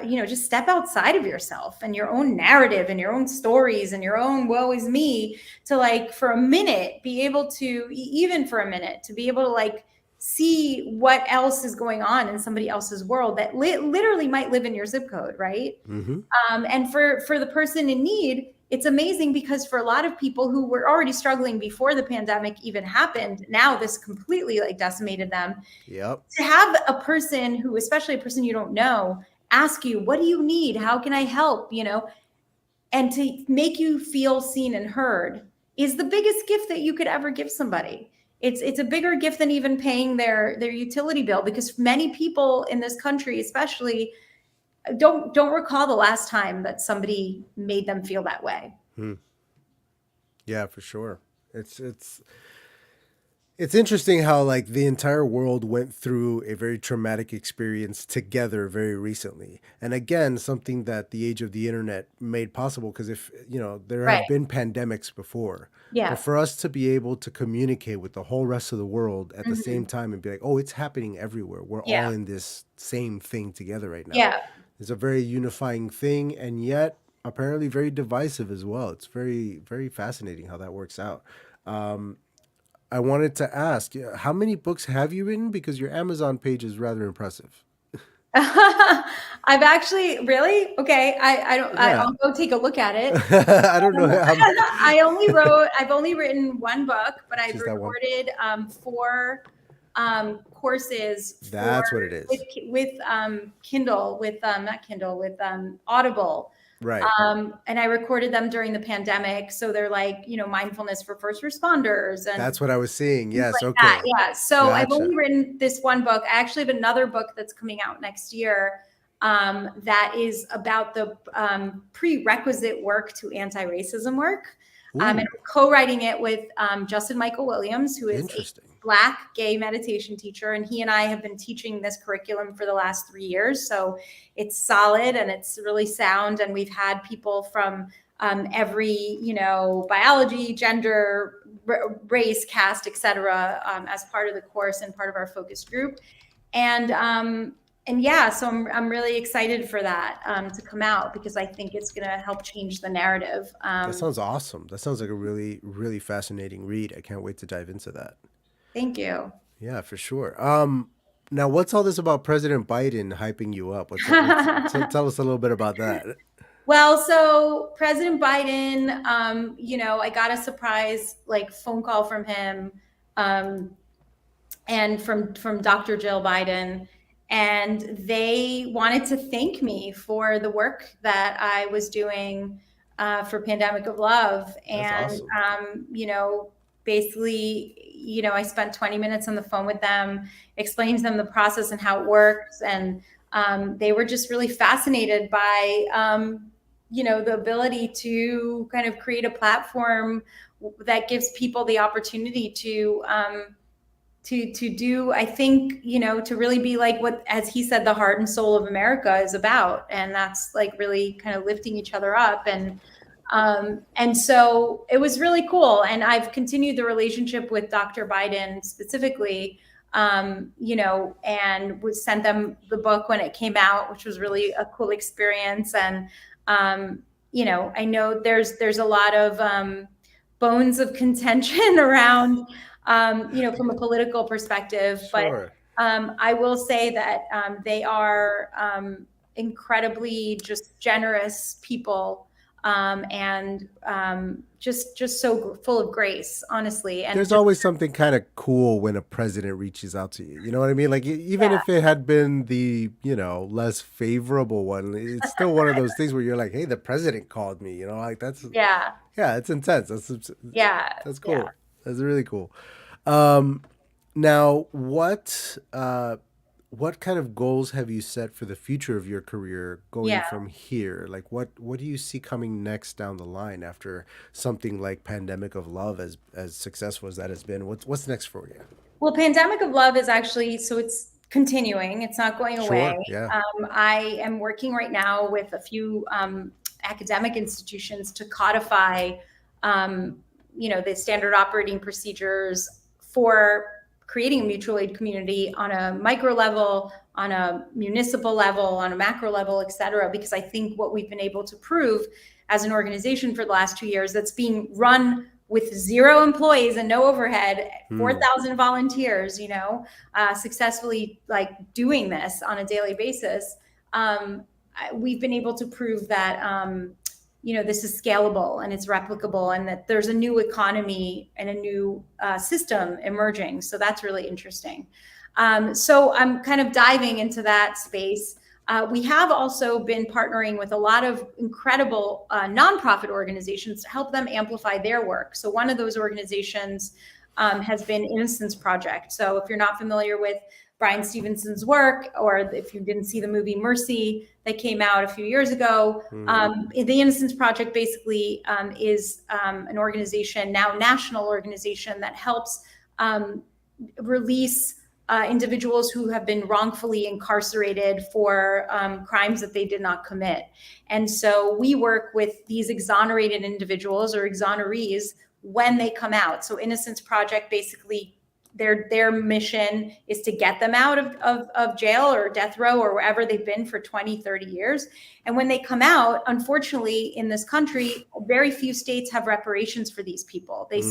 you know, just step outside of yourself and your own narrative and your own stories and your own woe is me to like for a minute be able to, even for a minute, to be able to like see what else is going on in somebody else's world that literally might live in your zip code, right? Mm-hmm. And for the person in need, it's amazing because for a lot of people who were already struggling before the pandemic even happened, now this completely like decimated them. Yep. To have a person who, especially a person you don't know, ask you, what do you need? How can I help? You know, and to make you feel seen and heard is the biggest gift that you could ever give somebody. It's a bigger gift than even paying their utility bill, because many people in this country, especially, don't recall the last time that somebody made them feel that way. Yeah, for sure. It's interesting how like the entire world went through a very traumatic experience together very recently. And again, something that the age of the internet made possible, because if, you know, there Right. have been pandemics before. Yeah. But for us to be able to communicate with the whole rest of the world at the Mhm. same time and be like, oh, it's happening everywhere. We're Yeah. all in this same thing together right now. Yeah. It's a very unifying thing, and yet apparently very divisive as well. It's very, very fascinating how that works out. I wanted to ask, how many books have you written? Because your Amazon page is rather impressive. I've actually really okay. Yeah. I'll go take a look at it. I don't know how many. I've only written one book, but I've Just that one. recorded 4 courses. That's what it is. With Kindle, with not Kindle, with Audible. Right. And I recorded them during the pandemic, so they're like, you know, mindfulness for first responders, and That's what I was seeing. Yes. like Okay. that. Yeah. So I've Gotcha. only written this one book. I actually have another book that's coming out next year that is about the prerequisite work to anti-racism work. And I'm co-writing it with Justin Michael Williams, who is a Interesting. Black gay meditation teacher. And he and I have been teaching this curriculum for the last 3 years. So it's solid and it's really sound. And we've had people from every, you know, biology, gender, race, caste, etc., as part of the course and part of our focus group. And yeah, so I'm really excited for that to come out, because I think it's going to help change the narrative. That sounds awesome. That sounds like a really, really fascinating read. I can't wait to dive into that. Thank you. Yeah, for sure. Now, what's all this about President Biden hyping you up? Tell us a little bit about that. Well, so President Biden, you know, I got a surprise like phone call from him and from Dr. Jill Biden, and they wanted to thank me for the work that I was doing for Pandemic of Love. And, awesome. you know, basically, you know, I spent 20 minutes on the phone with them, explained to them the process and how it works. And they were just really fascinated by, you know, the ability to kind of create a platform that gives people the opportunity to do, I think, you know, to really be like what, as he said, the heart and soul of America is about. And that's like really kind of lifting each other up. And so it was really cool. And I've continued the relationship with Dr. Biden specifically, you know, and was sent them the book when it came out, which was really a cool experience. And, you know, I know there's a lot of bones of contention around, you know, from a political perspective, Sure. but I will say that they are incredibly just generous people. And just so full of grace, honestly. And there's always something kind of cool when a president reaches out to you. You know what I mean? Like even if it had been the, you know, less favorable one, it's still one of those things where you're like, hey, the president called me. You know, like that's yeah, it's intense. That's cool. Yeah. That's really cool. Now, what kind of goals have you set for the future of your career going from here? Like what do you see coming next down the line after something like Pandemic of Love, as successful as that has been? What's next for you? Well, Pandemic of Love is actually, so it's continuing. It's not going away. Yeah. I am working right now with a few academic institutions to codify, you know, the standard operating procedures for creating a mutual aid community on a micro level, on a municipal level, on a macro level, et cetera, because I think what we've been able to prove as an organization for the last 2 years that's being run with 0 employees and no overhead, 4,000 volunteers, successfully like doing this on a daily basis. We've been able to prove that, this is scalable and it's replicable, and that there's a new economy and a new system emerging. So that's really interesting. So I'm kind of diving into that space. We have also been partnering with a lot of incredible nonprofit organizations to help them amplify their work. So one of those organizations has been Innocence Project. So if you're not familiar with Brian Stevenson's work, or if you didn't see the movie Mercy that came out a few years ago, the Innocence Project basically is an organization, now national organization, that helps release individuals who have been wrongfully incarcerated for crimes that they did not commit. And so we work with these exonerated individuals or exonerees when they come out. So Innocence Project, basically their mission is to get them out of jail or death row or wherever they've been for 20, 30 years. And when they come out, unfortunately, in this country, very few states have reparations for these people. They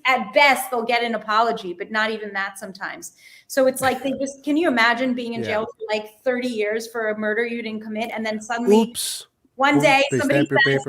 at best, they'll get an apology, but not even that sometimes. So it's like can you imagine being in jail for like 30 years for a murder you didn't commit, and then suddenly one day somebody says,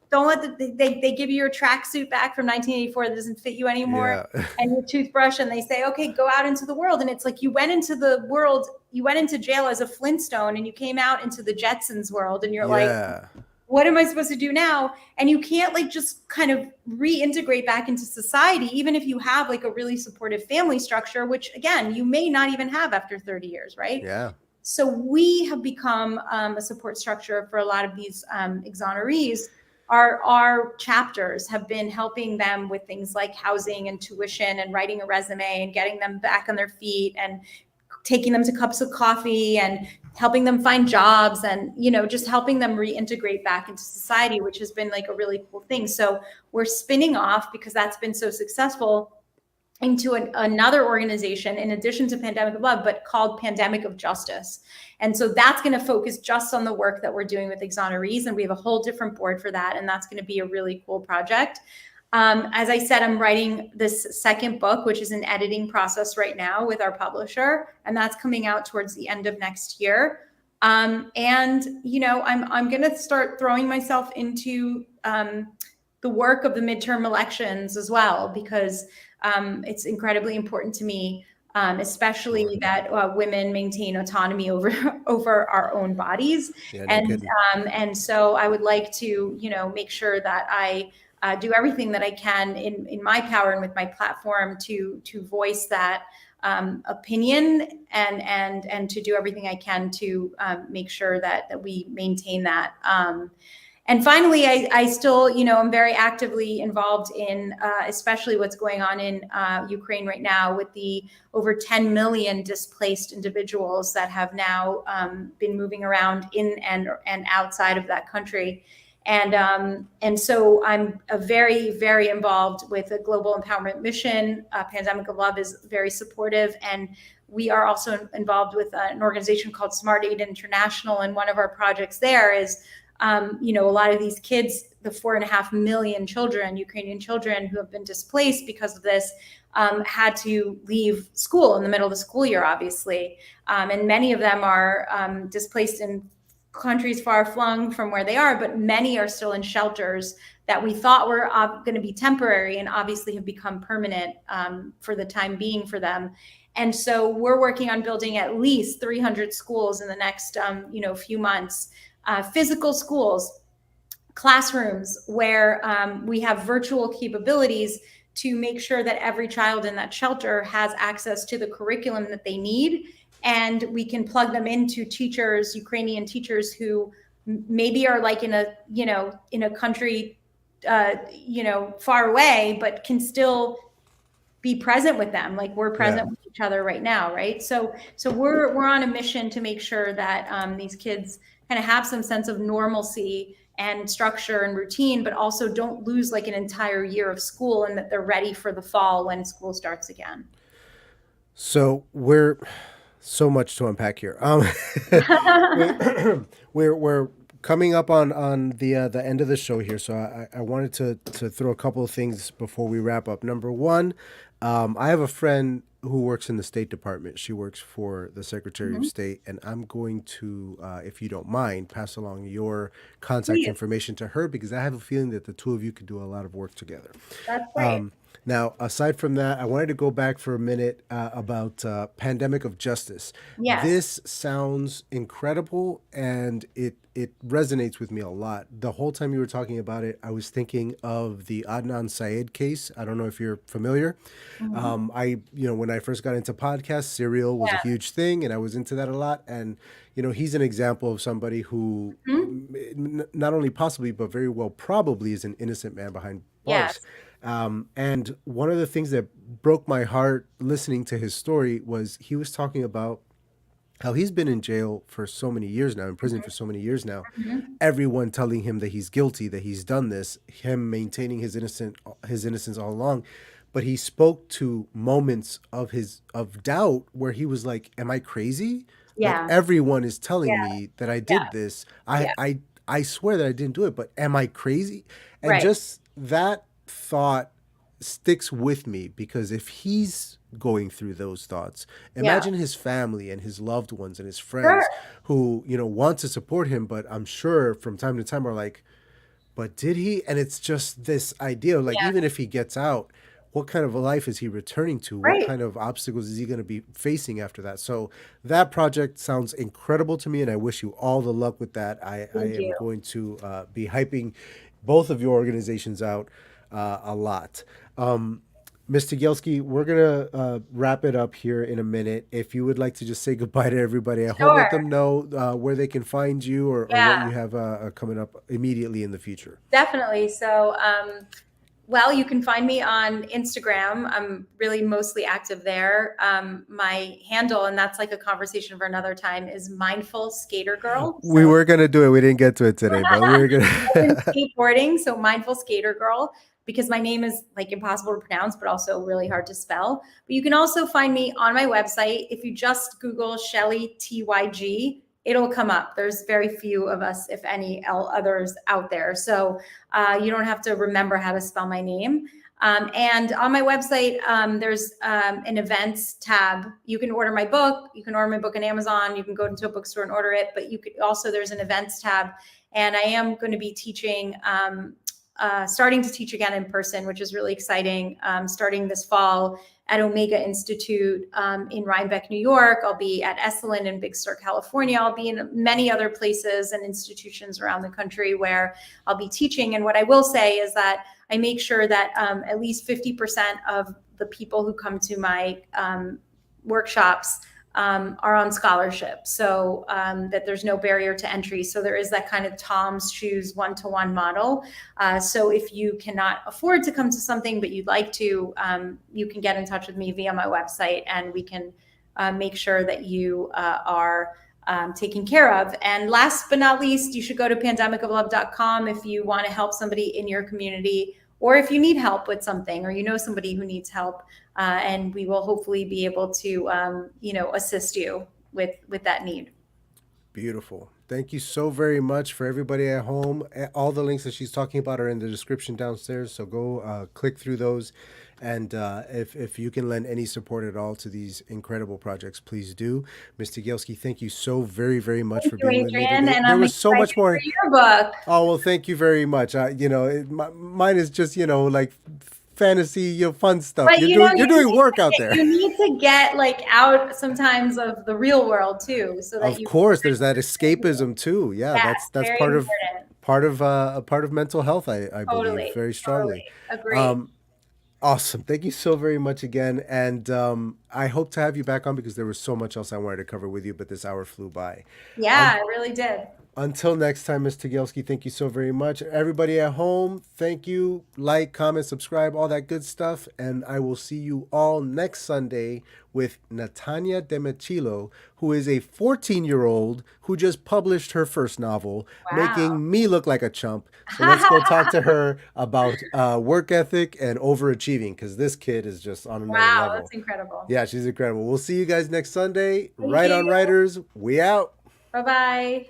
don't let they give you your tracksuit back from 1984 that doesn't fit you anymore, and your toothbrush, and they say, okay, go out into the world. And it's like, you went into the world, you went into jail as a Flintstone, and you came out into the Jetsons world, and you're like, what am I supposed to do now? And you can't like just kind of reintegrate back into society, even if you have like a really supportive family structure, which again, you may not even have after 30 years, right? Yeah. So we have become a support structure for a lot of these exonerees. Our chapters have been helping them with things like housing and tuition and writing a resume and getting them back on their feet and taking them to cups of coffee and helping them find jobs and, just helping them reintegrate back into society, which has been like a really cool thing. So we're spinning off, because that's been so successful, into another organization in addition to Pandemic of Love, but called Pandemic of Justice. And so that's going to focus just on the work that we're doing with exonerees. And we have a whole different board for that. And that's going to be a really cool project. As I said, I'm writing this second book, which is an editing process right now with our publisher, and that's coming out towards the end of next year. I'm going to start throwing myself into the work of the midterm elections as well, because it's incredibly important to me, especially that women maintain autonomy over our own bodies. And so I would like to, make sure that I do everything that I can in my power and with my platform to voice that opinion and to do everything I can to make sure that we maintain that. And finally, I still, I'm very actively involved in especially what's going on in Ukraine right now with the over 10 million displaced individuals that have now been moving around in and outside of that country. And so I'm very, very involved with a global empowerment mission. Pandemic of Love is very supportive. And we are also involved with an organization called Smart Aid International. And one of our projects there is, a lot of these kids, the 4.5 million children, Ukrainian children who have been displaced because of this, had to leave school in the middle of the school year, obviously. And many of them are displaced in countries far flung from where they are, but many are still in shelters that we thought were going to be temporary and obviously have become permanent for the time being for them. And so we're working on building at least 300 schools in the next few months, physical schools, classrooms where we have virtual capabilities to make sure that every child in that shelter has access to the curriculum that they need. And we can plug them into teachers, Ukrainian teachers who maybe are like in a country, far away, but can still be present with them. Like we're present with each other right now. Right. So we're on a mission to make sure that these kids kind of have some sense of normalcy and structure and routine, but also don't lose like an entire year of school, and that they're ready for the fall when school starts again. So we're so much to unpack here. We're coming up on the end of the show here, so I wanted to throw a couple of things before we wrap up. Number one, I have a friend who works in the State Department. She works for the Secretary of Mhm. State, and I'm going to, if you don't mind, pass along your contact Please. information to her because I have a feeling that the two of you could do a lot of work together. That's great. Now, aside from that, I wanted to go back for a minute about Pandemic of Justice. Yes. This sounds incredible, and it resonates with me a lot. The whole time you were talking about it, I was thinking of the Adnan Syed case. I don't know if you're familiar. Mhm. When I first got into podcasts, Serial was a Yeah. huge thing, and I was into that a lot. And he's an example of somebody who Mhm. not only possibly, but very well probably is an innocent man behind bars. Yes. And one of the things that broke my heart listening to his story was he was talking about how he's been in jail for so many years now, in prison for so many years now. Mhm. Everyone telling him that he's guilty, that he's done this, him maintaining his innocence all along. But he spoke to moments of doubt where he was like, "Am I crazy? Like Yeah. everyone is telling Yeah. me that I Yeah. did this. Yeah. I swear that I didn't do it, but am I crazy?" And Right. just that thought sticks with me because if he's going through those thoughts, Yeah. imagine his family and his loved ones and his Sure. friends who, want to support him, but I'm sure from time to time are like, but did he? And it's just this idea of like, Yeah. even if he gets out, what kind of a life is he returning to? What Right. kind of obstacles is he going to be facing after that? So that project sounds incredible to me, and I wish you all the luck with that. I Thank am you. going to be hyping both of your organizations out a lot. Ms. Tygielski, we're going to wrap it up here in a minute. If you would like to just say goodbye to everybody, I hope let Sure. them know where they can find you or what Yeah. you have coming up immediately in the future. Definitely. So, well, you can find me on Instagram. I'm really mostly active there. My handle, and that's like a conversation for another time, is Mindful Skater Girl. We So were going to do it. We didn't get to it today, but we were going I've been to. skateboarding, so Mindful Skater Girl, because my name is like impossible to pronounce, but also really hard to spell. But you can also find me on my website. If you just Google Shelly Tyg, it'll come up. There's very few of us, if any, others out there. So you don't have to remember how to spell my name. And on my website, there's an events tab. You can order my book. You can order my book on Amazon. You can go into a bookstore and order it. But you could also, there's an events tab. And I am going to be teaching, starting to teach again in person, which is really exciting. Starting this fall at Omega Institute in Rhinebeck, New York. I'll be at Esalen in Big Sur, California. I'll be in many other places and institutions around the country where I'll be teaching. And what I will say is that I make sure that at least 50% of the people who come to my workshops are on scholarship, so that there's no barrier to entry. So there is that kind of Tom's Shoes one-to-one model. So if you cannot afford to come to something, but you'd like to, you can get in touch with me via my website, and we can make sure that you are taken care of. And last but not least, you should go to pandemicoflove.com if you want to help somebody in your community, or if you need help with something, or you know somebody who needs help. And we will hopefully be able to, assist you with that need. Beautiful. Thank you so very much for everybody at home. All the links that she's talking about are in the description downstairs, so go click through those. And if you can lend any support at all to these incredible projects, please do. Ms. Tygielski, thank you so very, very much Thank for you, being with me Adrian, today. and There I'm was so much excited more. for your book. Oh, well, thank you very much. Mine is just, like fantasy, fun stuff. But You're you doing need work out there. You need to get like out sometimes of the real world too, so that Of you. course, there's that escapism too. Yeah, Yeah, that's very part important. of a part of mental health. I believe Totally, very strongly. agree. Awesome. Thank you so very much again, and I hope to have you back on because there was so much else I wanted to cover with you, but this hour flew by. Yeah, I really did. Until next time, Ms. Tygielski, thank you so very much. Everybody at home, thank you. Like, comment, subscribe, all that good stuff. And I will see you all next Sunday with Natanya Demechilo, who is a 14-year-old who just published her first novel, Wow. making me look like a chump. So let's go talk to her about work ethic and overachieving, because this kid is just on another Wow, level. that's incredible. Yeah, she's incredible. We'll see you guys next Sunday. Thank Right you. on, writers. We out. Bye-bye.